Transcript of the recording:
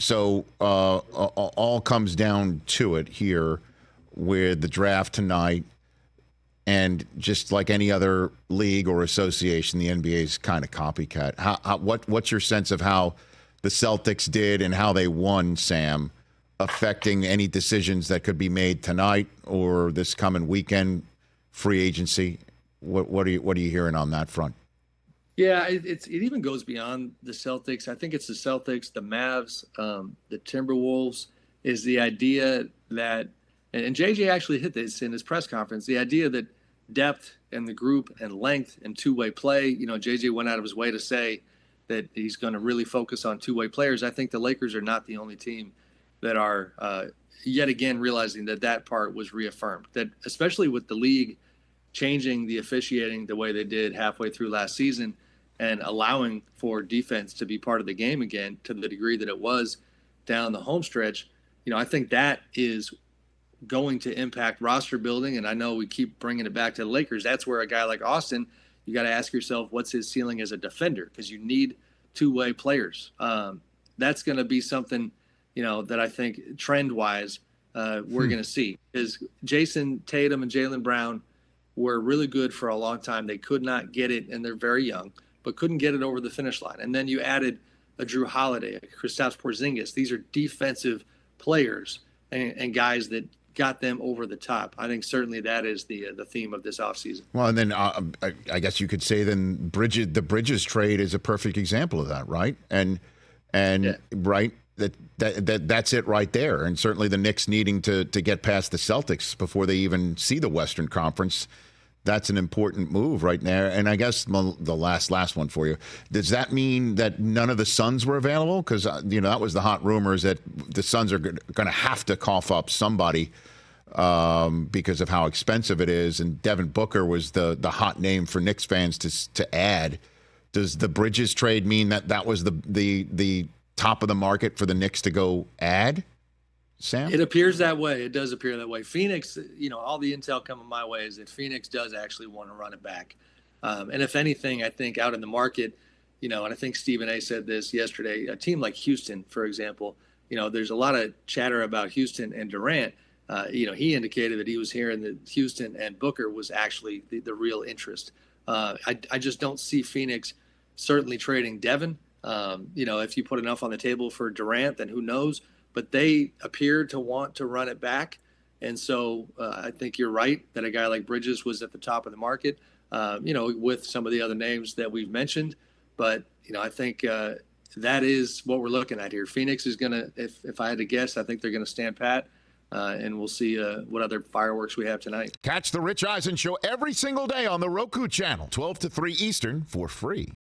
So all comes down to it here with the draft tonight. And just like any other league or association, the NBA is kind of copycat. What's your sense of how the Celtics did and how they won, Sam, affecting any decisions that could be made tonight or this coming weekend, free agency? What are you hearing on that front? Yeah, it even goes beyond the Celtics. I think it's the Celtics, the Mavs, the Timberwolves. Is the idea that, and JJ actually hit this in his press conference, the idea that depth and the group and length and two-way play. You know, JJ went out of his way to say that he's going to really focus on two-way players. I think the Lakers are not the only team that are yet again realizing that part was reaffirmed. That especially with the league changing the officiating the way they did halfway through last season and allowing for defense to be part of the game again to the degree that it was down the home stretch, you know, I think that is going to impact roster building. And I know we keep bringing it back to the Lakers. That's where a guy like Austin, you got to ask yourself, what's his ceiling as a defender? Because you need two-way players. That's going to be something, you know, that I think trend-wise we're going to see. Is Jason Tatum and Jaylen Brown were really good for a long time. They could not get it, and they're very young, but couldn't get it over the finish line. And then you added a Drew Holiday, a Kristaps Porzingis. These are defensive players and guys that got them over the top. I think certainly that is the theme of this offseason. Well, and then I guess you could say then the Bridges trade is a perfect example of that, right? And yeah. Right, that's it right there. And certainly the Knicks needing to get past the Celtics before they even see the Western Conference. That's an important move right there. And I guess the last one for you. Does that mean that none of the Suns were available? Because, you know, that was the hot rumors that the Suns are going to have to cough up somebody because of how expensive it is. And Devin Booker was the hot name for Knicks fans to add. Does the Bridges trade mean that was the top of the market for the Knicks to go add? Sam? It appears that way. It does appear that way. Phoenix, you know, all the intel coming my way is that Phoenix does actually want to run it back. And if anything, I think out in the market, you know, and I think Stephen A. said this yesterday, a team like Houston, for example, you know, there's a lot of chatter about Houston and Durant. You know, he indicated that he was hearing that Houston and Booker was actually the real interest. I just don't see Phoenix certainly trading Devin. You know, if you put enough on the table for Durant, then who knows? But they appear to want to run it back. And so I think you're right that a guy like Bridges was at the top of the market, you know, with some of the other names that we've mentioned. But, you know, I think that is what we're looking at here. Phoenix is going to, if I had to guess, I think they're going to stand pat. And we'll see what other fireworks we have tonight. Catch the Rich Eisen Show every single day on the Roku channel, 12 to 3 Eastern, for free.